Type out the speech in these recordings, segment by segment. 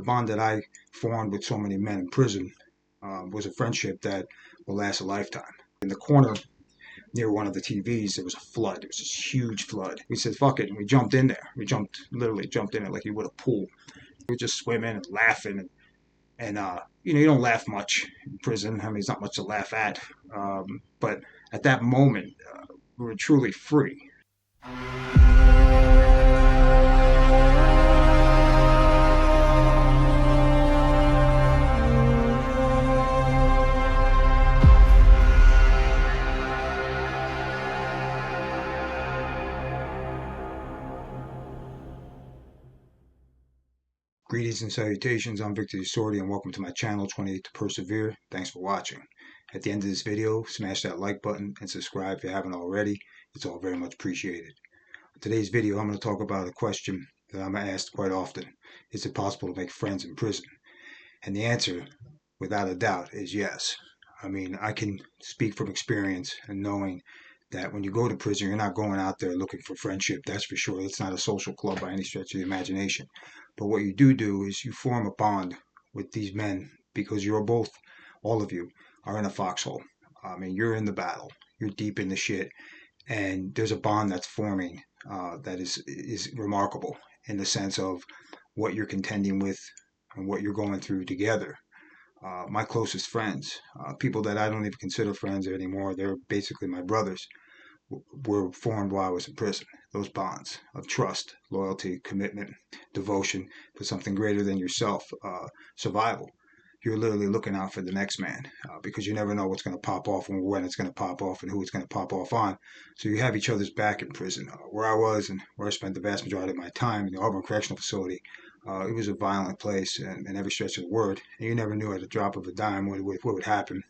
The bond that I formed with so many men in prison was a friendship that will last a lifetime. In the corner near one of the TVs, there was a flood. It was this huge flood. We said, fuck it. And we jumped in there. Literally jumped in it like you would a pool. We were just swimming and laughing. You don't laugh much in prison. I mean, it's not much to laugh at. But at that moment, we were truly free. Greetings and salutations, I'm Victor Sordi and welcome to my channel 28 to Persevere. Thanks for watching. At the end of this video, smash that like button and subscribe if you haven't already. It's all very much appreciated. In today's video, I'm going to talk about a question that I'm asked quite often. Is it possible to make friends in prison? And the answer, without a doubt, is yes. I mean, I can speak from experience and knowing that when you go to prison, you're not going out there looking for friendship, that's for sure. It's not a social club by any stretch of the imagination. But what you do is you form a bond with these men because you're both, all of you, are in a foxhole. I mean, you're in the battle. You're deep in the shit. And there's a bond that's forming that is remarkable in the sense of what you're contending with and what you're going through together. My closest friends, people that I don't even consider friends anymore, they're basically my brothers, were formed while I was in prison. Those bonds of trust, loyalty, commitment, devotion to something greater than yourself, survival. You're literally looking out for the next man because you never know what's going to pop off and when it's going to pop off and who it's going to pop off on. So you have each other's back in prison. Where I was and where I spent the vast majority of my time in the Auburn Correctional Facility, it was a violent place in every stretch of the word. And you never knew at a drop of a dime what would happen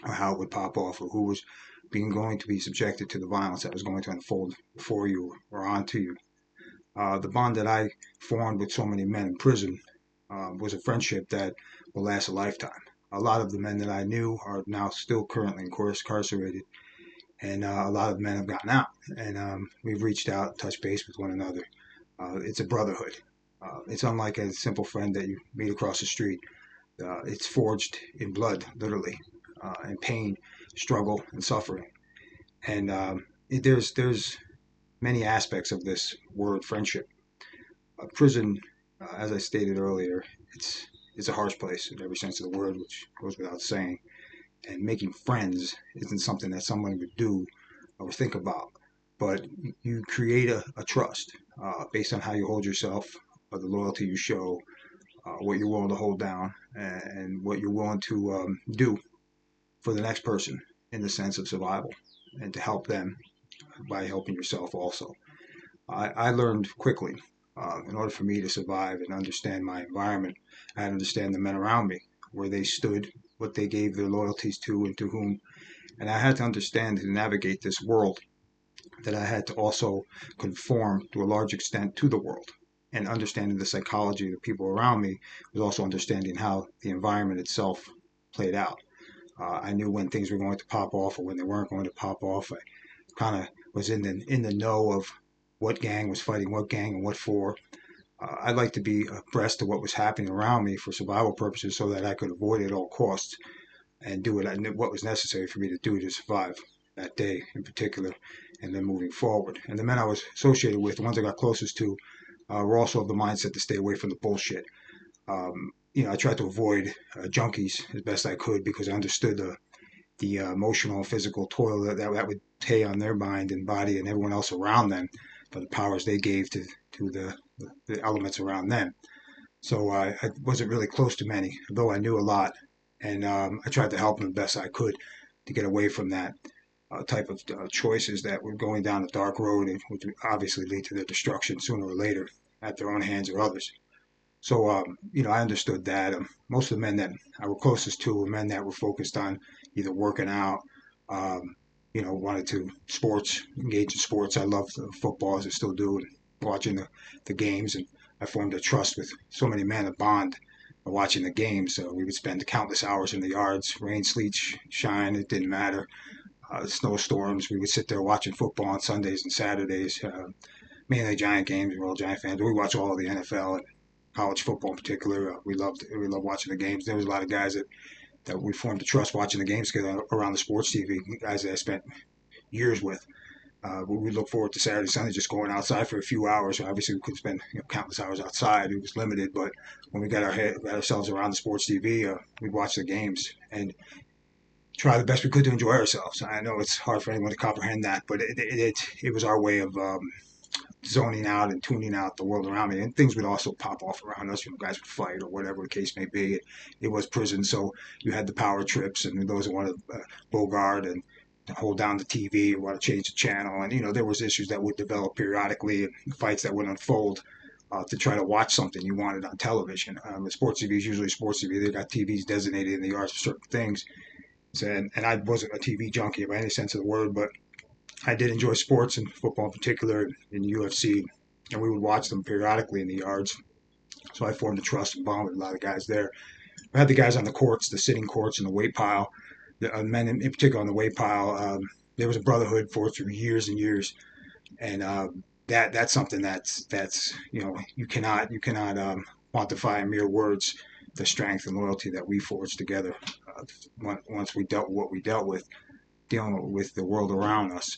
or how it would pop off or who was going to be subjected to the violence that was going to unfold before you or onto you. The bond that I formed with so many men in prison was a friendship that will last a lifetime. A lot of the men that I knew are now still currently incarcerated, and a lot of men have gotten out, and we've reached out, touched base with one another. It's a brotherhood. It's unlike a simple friend that you meet across the street. It's forged in blood, literally, and pain, struggle, and suffering. And there's many aspects of this word friendship. Prison, as I stated earlier, it's a harsh place in every sense of the word, which goes without saying. And making friends isn't something that someone would do or think about, but you create a trust based on how you hold yourself, the loyalty you show, what you're willing to hold down, and what you're willing to do for the next person in the sense of survival and to help them by helping yourself also. I learned quickly in order for me to survive and understand my environment, I had to understand the men around me, where they stood, what they gave their loyalties to and to whom. And I had to understand to navigate this world that I had to also conform to a large extent to the world. And understanding the psychology of the people around me was also understanding how the environment itself played out. I knew when things were going to pop off or when they weren't going to pop off. I kind of was in the know of what gang was fighting what gang and what for. I'd like to be abreast of what was happening around me for survival purposes so that I could avoid it at all costs and do what was necessary for me to do to survive that day in particular and then moving forward. And the men I was associated with, the ones I got closest to, were also of the mindset to stay away from the bullshit. I tried to avoid junkies as best I could because I understood the emotional and physical toil that would pay on their mind and body and everyone else around them for the powers they gave to the elements around them. So I wasn't really close to many, though I knew a lot. And I tried to help them the best I could to get away from that type of choices that were going down a dark road and which would obviously lead to their destruction sooner or later at their own hands or others. So, I understood that. Most of the men that I were closest to were men that were focused on either working out, wanted to engage in sports. I loved football, as I still do, and watching the games. And I formed a trust with so many men, a bond watching the games. So we would spend countless hours in the yards, rain, sleet, shine, it didn't matter. Snowstorms, we would sit there watching football on Sundays and Saturdays, mainly Giant games. We're all Giant fans. We watch all of the NFL. college football in particular. We loved watching the games. There was a lot of guys that we formed a trust watching the games together around the sports TV. Guys that I spent years with. We look forward to Saturday, Sunday, just going outside for a few hours. Obviously, we could spend countless hours outside. It was limited, but when we got ourselves around the sports TV, we'd watch the games and try the best we could to enjoy ourselves. I know it's hard for anyone to comprehend that, but it was our way of zoning out and tuning out the world around me. And things would also pop off around us. Guys would fight or whatever the case may be. It was prison, so you had the power trips and those who wanted Bogart and to hold down the TV or want to change the channel. And there was issues that would develop periodically and fights that would unfold. To try to watch something you wanted on television. The sports TV is usually sports TV. They got TVs designated in the yards for certain things. And I wasn't a TV junkie by any sense of the word, but I did enjoy sports and football in particular in UFC, and we would watch them periodically in the yards. So I formed a trust and bond with a lot of guys there. I had the guys on the courts, the sitting courts, and the weight pile. The men in particular on the weight pile. There was a brotherhood for through years and years, and that's something that's you cannot quantify in mere words the strength and loyalty that we forged together once we dealt with what we dealt with, dealing with the world around us.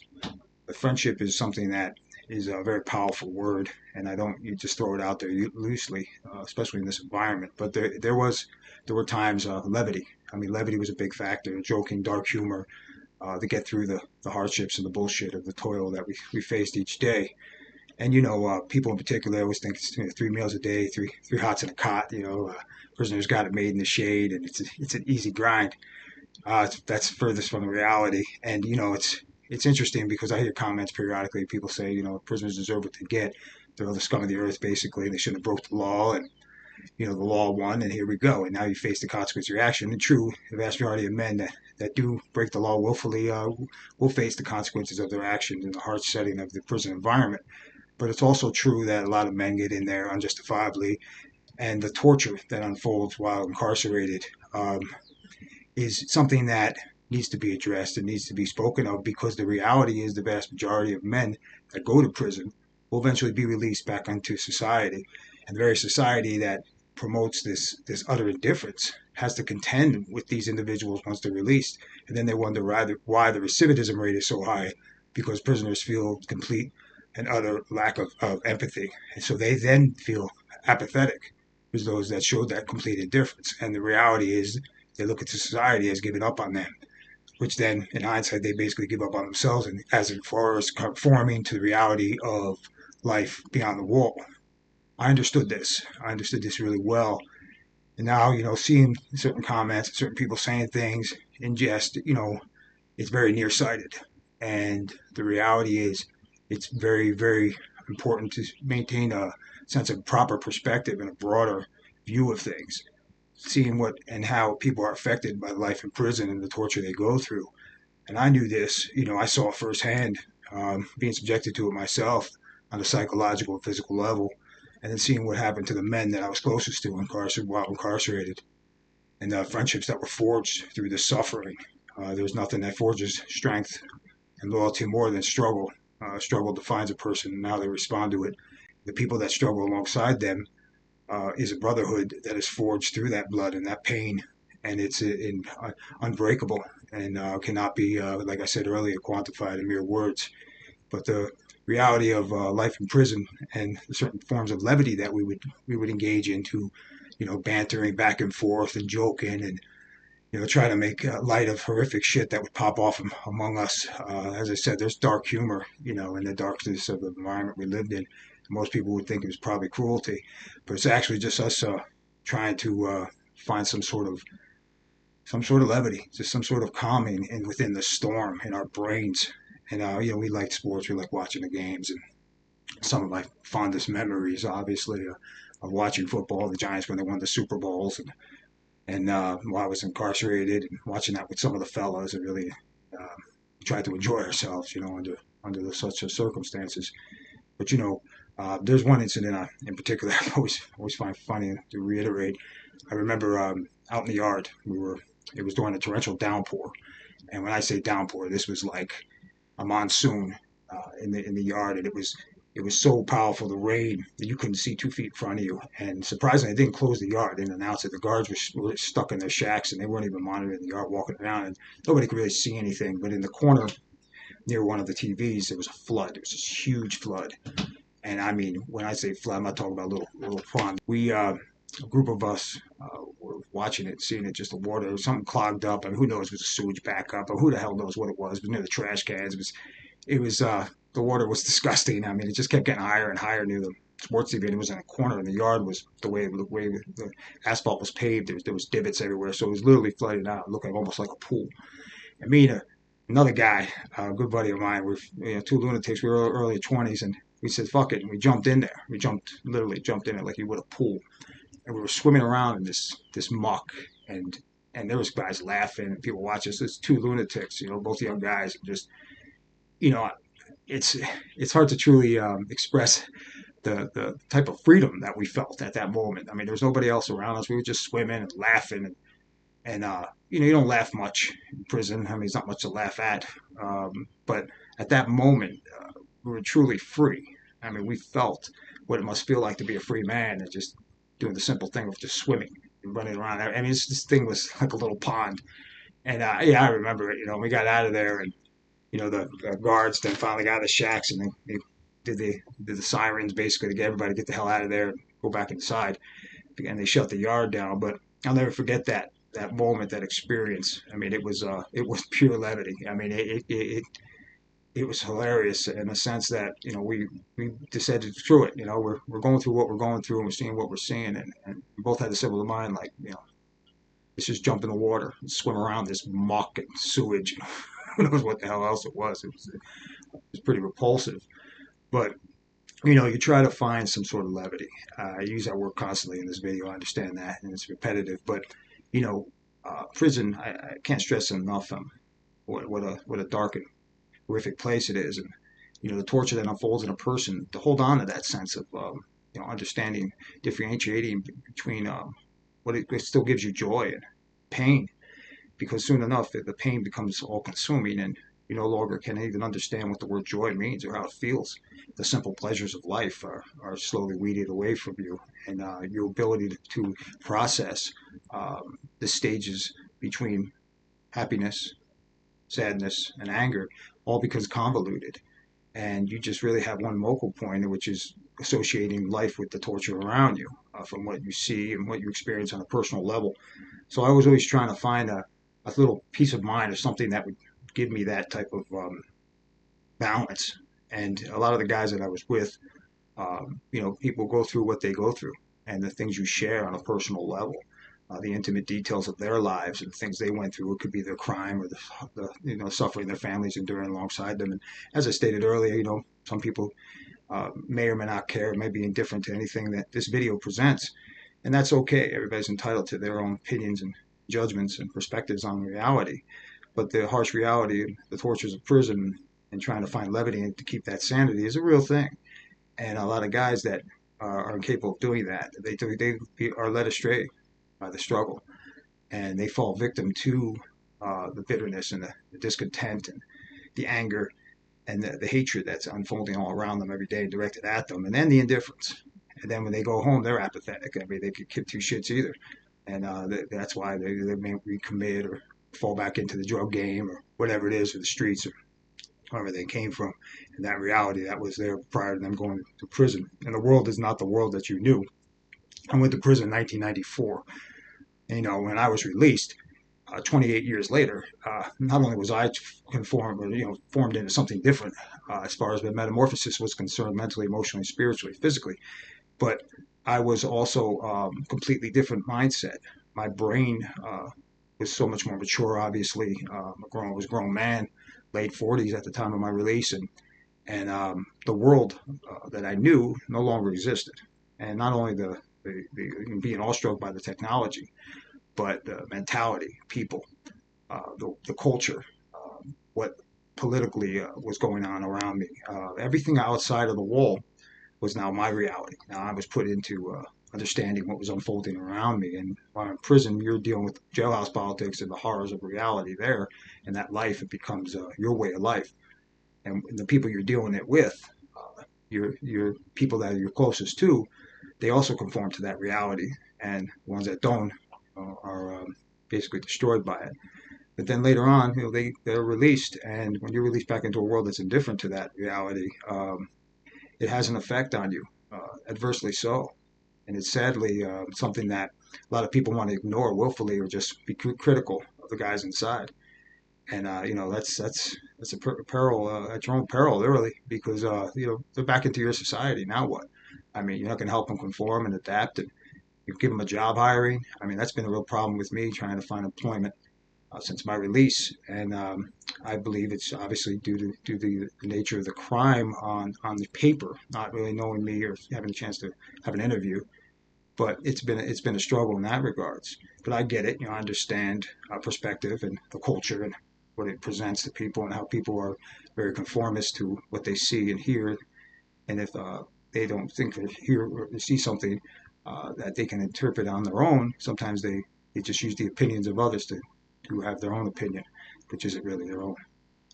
But friendship is something that is a very powerful word, and I don't you just throw it out there loosely, especially in this environment. But there were times levity. I mean, levity was a big factor, joking, dark humor, to get through the hardships and the bullshit of the toil that we faced each day. And people in particular always think it's 3 meals a day, three hots in a cot. Prisoners got it made in the shade, and it's an easy grind. That's furthest from the reality. And it's interesting because I hear comments periodically. People say prisoners deserve what they get. They're all the scum of the earth, basically. They shouldn't have broke the law, and the law won, and here we go. And now you face the consequence of your action. And true, the vast majority of men that do break the law willfully will face the consequences of their actions in the harsh setting of the prison environment. But it's also true that a lot of men get in there unjustifiably, and the torture that unfolds while incarcerated is something that needs to be addressed and needs to be spoken of, because the reality is the vast majority of men that go to prison will eventually be released back into society. And the very society that promotes this utter indifference has to contend with these individuals once they're released. And then they wonder why the recidivism rate is so high, because prisoners feel complete and utter lack of empathy. And so they then feel apathetic as those that showed that complete indifference. And the reality is they look at society as giving up on them, which then in hindsight they basically give up on themselves, and as far as conforming to the reality of life beyond the wall. I understood this. I understood this really well. And now, seeing certain comments, certain people saying things in jest, it's very nearsighted. And the reality is it's very, very important to maintain a sense of proper perspective and a broader view of things, seeing what and how people are affected by life in prison and the torture they go through. And I knew this, I saw firsthand, being subjected to it myself on a psychological and physical level, and then seeing what happened to the men that I was closest to while incarcerated, and the friendships that were forged through this suffering. There's nothing that forges strength and loyalty more than struggle. Struggle defines a person and how they respond to it. The people that struggle alongside them is a brotherhood that is forged through that blood and that pain, and it's unbreakable and cannot be, like I said earlier, quantified in mere words. But the reality of life in prison and certain forms of levity that we would engage into, bantering back and forth and joking and try to make light of horrific shit that would pop off among us. As I said, there's dark humor, in the darkness of the environment we lived in. Most people would think it was probably cruelty, but it's actually just us trying to find some sort of levity, just some sort of calming within the storm in our brains. And we like sports, we like watching the games, and some of my fondest memories, obviously, of watching football, the Giants when they won the Super Bowls, and while I was incarcerated, and watching that with some of the fellas, and really tried to enjoy ourselves, under such circumstances. But there's one incident in particular I always find funny to reiterate. I remember out in the yard, it was during a torrential downpour, and when I say downpour, this was like a monsoon in the yard, and it was It was so powerful, the rain, that you couldn't see 2 feet in front of you. And surprisingly, they didn't close the yard. They didn't announce it. The guards were stuck in their shacks, and they weren't even monitoring the yard, walking around, and nobody could really see anything. But in the corner near one of the TVs, there was a flood. It was this huge flood. And I mean, when I say flood, I'm not talking about little pond. A group of us were watching it, seeing it, just the water. There was something clogged up. I mean, who knows? It was a sewage backup, or who the hell knows what it was? It was near the trash cans. It was the water was disgusting. I mean, it just kept getting higher and higher near the sports TV. And it was in a corner, and the yard was the way the asphalt was paved. There was divots everywhere, so it was literally flooded out. It looked like almost like a pool. And me and another guy, a good buddy of mine, we're 2 lunatics. We were early 20s, and we said, "Fuck it," and we jumped in there. Literally jumped in it like you would a pool, and we were swimming around in this muck, and there was guys laughing and people watching us. There's 2 lunatics, both young guys, and just you know, it's it's hard to truly express the type of freedom that we felt at that moment. I mean, there was nobody else around us. We were just swimming and laughing, and you don't laugh much in prison. I mean, it's not much to laugh at. But at that moment, we were truly free. I mean, we felt what it must feel like to be a free man, and just doing the simple thing of just swimming and running around. I mean, this thing was like a little pond. And yeah, I remember it. We got out of there, and the guards then finally got out of the shacks, and they did the sirens basically to get everybody to get the hell out of there and go back inside. And they shut the yard down. But I'll never forget that moment, that experience. I mean, it was pure levity. I mean, it was hilarious in the sense that we decided screw it. We're going through what we're going through, and we're seeing what we're seeing, and we both had the similar mind, like let's just jump in the water and swim around this muck and sewage. Who knows what the hell else it was? It was pretty repulsive, but you try to find some sort of levity. I use that word constantly in this video. I understand that, and it's repetitive, but prison. I can't stress enough what a dark and horrific place it is, and the torture that unfolds in a person. To hold on to that sense of understanding, differentiating between what it still gives you joy and pain, because soon enough the pain becomes all consuming, and you no longer can even understand what the word joy means or how it feels. The simple pleasures of life are slowly weeded away from you, and your ability to process the stages between happiness, sadness, and anger all becomes convoluted. And you just really have one focal point, which is associating life with the torture around you, from what you see and what you experience on a personal level. So I was always trying to find a little peace of mind or something that would give me that type of balance. And a lot of the guys that I was with, people go through what they go through, and the things you share on a personal level, the intimate details of their lives and things they went through. It could be their crime or the suffering their families enduring alongside them. And as I stated earlier, some people may or may not care, may be indifferent to anything that this video presents, and that's okay. Everybody's entitled to their own opinions and judgments and perspectives on reality. But the harsh reality, the tortures of prison, and trying to find levity and to keep that sanity is a real thing. And a lot of guys that are incapable of doing that, they are led astray by the struggle, and they fall victim to the bitterness and the discontent and the anger and the hatred that's unfolding all around them every day, directed at them, and then the indifference. And then when they go home, they're apathetic. I mean, they could give two shits either, and that's why they may recommit or fall back into the drug game or whatever it is, or the streets or wherever they came from. And that reality that was there prior to them going to prison. And the world is not the world that you knew. I went to prison in 1994. When I was released, 28 years later, not only was I conformed, or formed into something different as far as the metamorphosis was concerned, mentally, emotionally, spiritually, physically, but I was also completely different mindset. My brain was so much more mature. Obviously, I was a grown man, late 40s at the time of my release, and the world that I knew no longer existed. And not only the being awestruck by the technology, but the mentality, people, the culture, what politically was going on around me. Everything outside of the wall was now my reality. Now I was put into understanding what was unfolding around me. And while in prison, you're dealing with jailhouse politics and the horrors of reality there. And that life, it becomes your way of life. And the people you're dealing it with, your people that you're closest to, they also conform to that reality, and the ones that don't are basically destroyed by it. But then later on, they're released, and when you're released back into a world that's indifferent to that reality, it has an effect on you, adversely so. And it's sadly something that a lot of people want to ignore willfully or just be critical of the guys inside. And that's a peril at your own peril, literally, because they're back into your society. Now what? I mean, you're not going to help them conform and adapt, and you give them a job hiring. I mean, that's been a real problem with me trying to find employment since my release, and I believe it's obviously due to the nature of the crime on the paper, not really knowing me or having a chance to have an interview. But it's been a struggle in that regards. But I get it, I understand perspective and the culture and what it presents to people and how people are very conformist to what they see and hear, and if they don't think or hear or see something that they can interpret on their own, sometimes they just use the opinions of others to have their own opinion, which isn't really their own.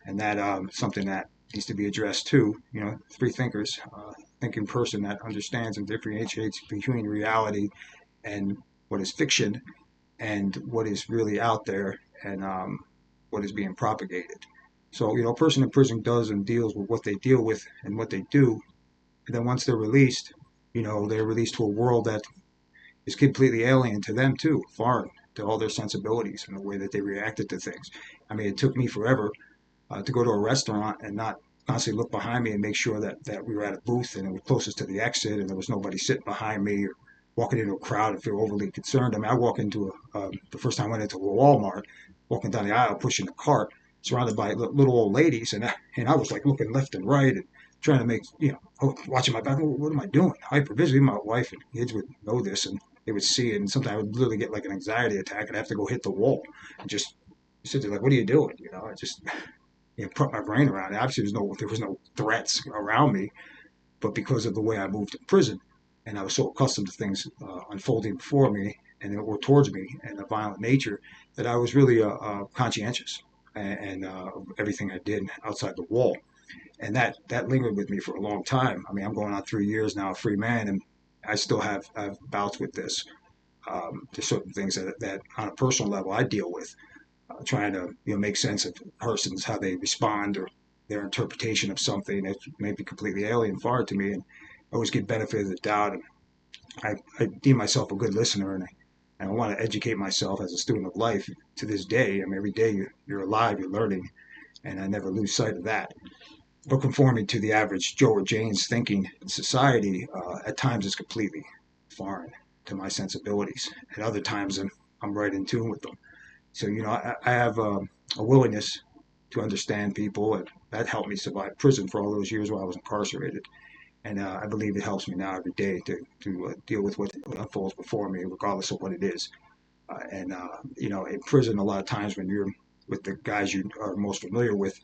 And that something that needs to be addressed too. Free thinkers, thinking person that understands and differentiates between reality and what is fiction and what is really out there, and what is being propagated. So, a person in prison does and deals with what they deal with and what they do. And then once they're released, they're released to a world that is completely alien to them too, foreign to all their sensibilities and the way that they reacted to things. I mean, it took me forever to go to a restaurant and not constantly look behind me and make sure that we were at a booth and it was closest to the exit and there was nobody sitting behind me or walking into a crowd and feel overly concerned. I mean, I walk into the first time I went into a Walmart, walking down the aisle, pushing the cart, surrounded by little old ladies, and I was like looking left and right and trying to make, watching my back. What am I doing? Hypervigilance. My wife and kids would know this, and they would see it, and sometimes I would literally get like an anxiety attack and have to go hit the wall and just sit there like, what are you doing? I just put my brain around it. Obviously, there was no threats around me, but because of the way I moved in prison, and I was so accustomed to things unfolding before me or towards me and a violent nature, that I was really conscientious and everything I did outside the wall, and that lingered with me for a long time. I mean, I'm going on 3 years now, a free man, and I still have bouts with this. There's certain things that on a personal level I deal with, trying to make sense of persons, how they respond or their interpretation of something that may be completely alien, foreign to me, and I always give benefit of the doubt. And I deem myself a good listener, and I want to educate myself as a student of life to this day. I mean, every day you're alive, you're learning, and I never lose sight of that. But conforming to the average Joe or Jane's thinking in society at times is completely foreign to my sensibilities. At other times, I'm right in tune with them. So, I have a willingness to understand people, and that helped me survive prison for all those years while I was incarcerated. And I believe it helps me now every day to deal with what unfolds before me, regardless of what it is. In prison, a lot of times when you're with the guys you are most familiar with,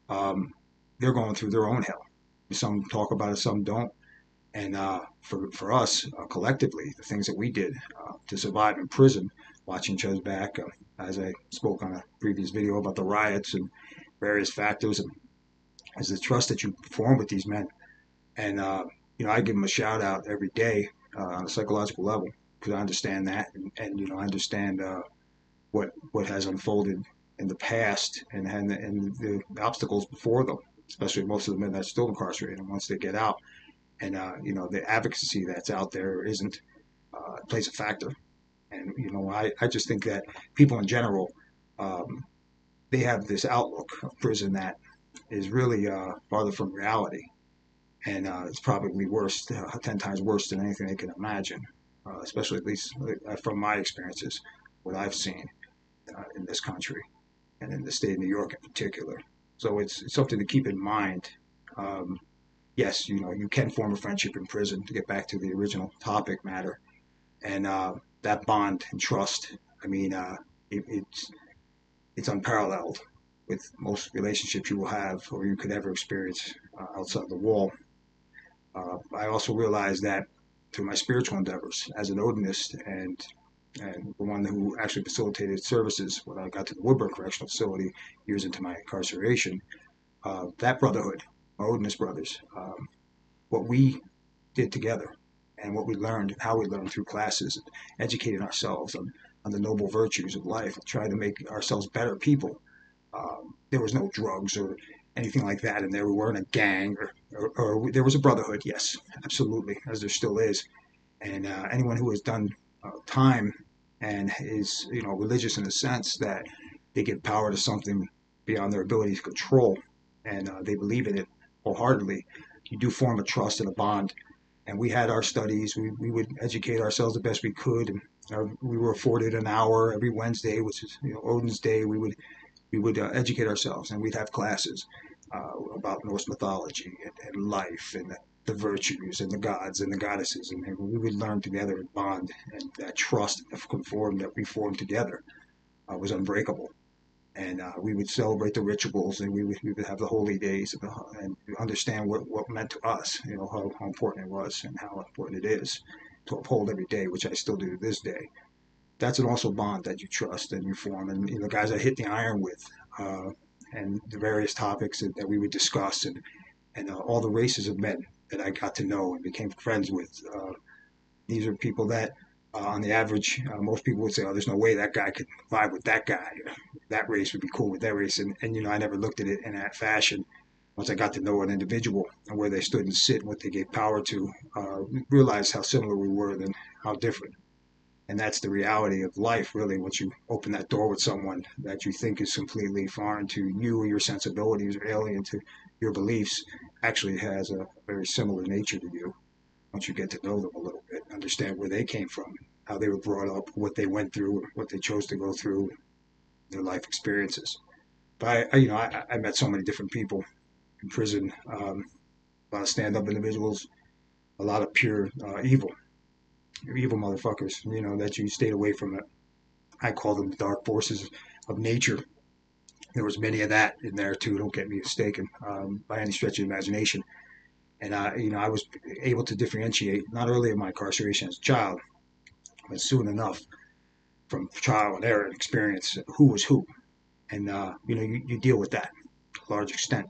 um, they're going through their own hell. Some talk about it, some don't. And for us collectively, the things that we did to survive in prison, watching each other's back, as I spoke on a previous video about the riots and various factors, and as the trust that you form with these men. And I give them a shout out every day on a psychological level, because I understand that, and I understand what has unfolded in the past, and the obstacles before them, especially most of the men that are still incarcerated. And once they get out, and the advocacy that's out there isn't plays a factor. And I just think that people in general, um, they have this outlook of prison that is really farther from reality, and it's probably worse, 10 times worse than anything they can imagine. Especially, at least from my experiences, what I've seen in this country and in the state of New York in particular. So it's something to keep in mind. Um, yes, you can form a friendship in prison, to get back to the original topic matter, and that bond and trust. I mean, it's unparalleled with most relationships you will have or you could ever experience outside the wall. I also realized that through my spiritual endeavors as an Odinist, and the one who actually facilitated services when I got to the Woodburn Correctional Facility years into my incarceration, that brotherhood, my Odinist brothers, what we did together and what we learned and how we learned through classes, and educating ourselves on the noble virtues of life, and trying to make ourselves better people. There was no drugs or anything like that, and there we weren't a gang, or there was a brotherhood, yes, absolutely, as there still is. And anyone who has done time and is, religious in the sense that they give power to something beyond their ability to control, and they believe in it wholeheartedly, you do form a trust and a bond. And we had our studies. We would educate ourselves the best we could, and we were afforded an hour every Wednesday, which is Odin's Day. We would educate ourselves, and we'd have classes about Norse mythology and life and the virtues and the gods and the goddesses, and we would learn together and bond. And that trust that we formed together was unbreakable. And we would celebrate the rituals, and we would have the holy days, and understand what meant to us, how important it was and how important it is to uphold every day, which I still do to this day. That's an also bond that you trust and you form. And guys I hit the iron with, and the various topics that we would discuss, and all the races of men that I got to know and became friends with. These are people that, on the average, most people would say, "Oh, there's no way that guy could vibe with that guy. That race would be cool with that race." And I never looked at it in that fashion. Once I got to know an individual and where they stood and sit, and what they gave power to, realized how similar we were than how different. And that's the reality of life, really. Once you open that door with someone that you think is completely foreign to you or your sensibilities, or alien to your beliefs, actually has a very similar nature to you. Once you get to know them a little bit, understand where they came from, how they were brought up, what they went through, what they chose to go through, their life experiences. But I met so many different people in prison. A lot of stand-up individuals, a lot of pure evil motherfuckers. That you stayed away from. It. I call them the dark forces of nature. There was many of that in there too. Don't get me mistaken, by any stretch of the imagination. And I was able to differentiate not early in my incarceration as a child, but soon enough, from trial and error and experience, who was who. And you deal with that to a large extent.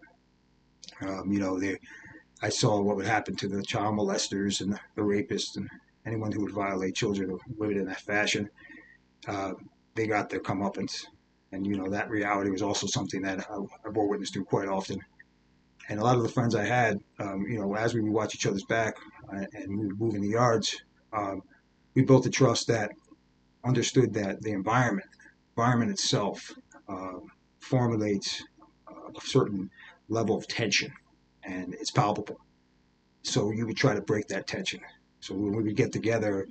I saw what would happen to the child molesters and the rapists and anyone who would violate children or women in that fashion. Uh, they got their comeuppance, and that reality was also something that I bore witness to quite often. And a lot of the friends I had, as we would watch each other's back, and we would move in the yards, um, we built a trust that understood that the environment itself, uh, formulates a certain level of tension, and it's palpable. So you would try to break that tension. So when we would get together,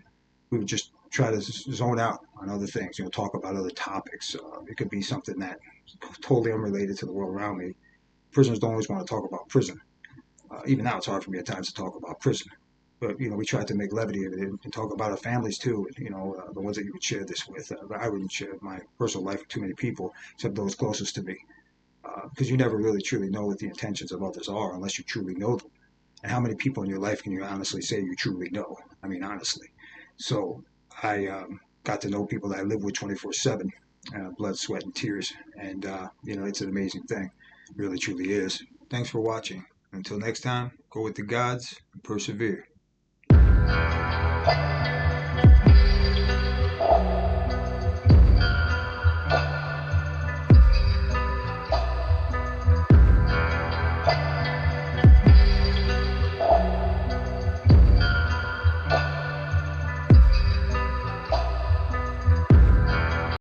we would just try to zone out on other things, talk about other topics. It could be something that totally unrelated to the world around me. Prisoners don't always want to talk about prison. Even now, it's hard for me at times to talk about prison. But we tried to make levity of it, and talk about our families too. The ones that you would share this with. I wouldn't share my personal life with too many people, except those closest to me, because you never really truly know what the intentions of others are unless you truly know them. And how many people in your life can you honestly say you truly know? I mean, honestly. So I got to know people that I live with 24/7, blood, sweat, and tears. And, it's an amazing thing. It really, truly is. Thanks for watching. Until next time, go with the gods and persevere.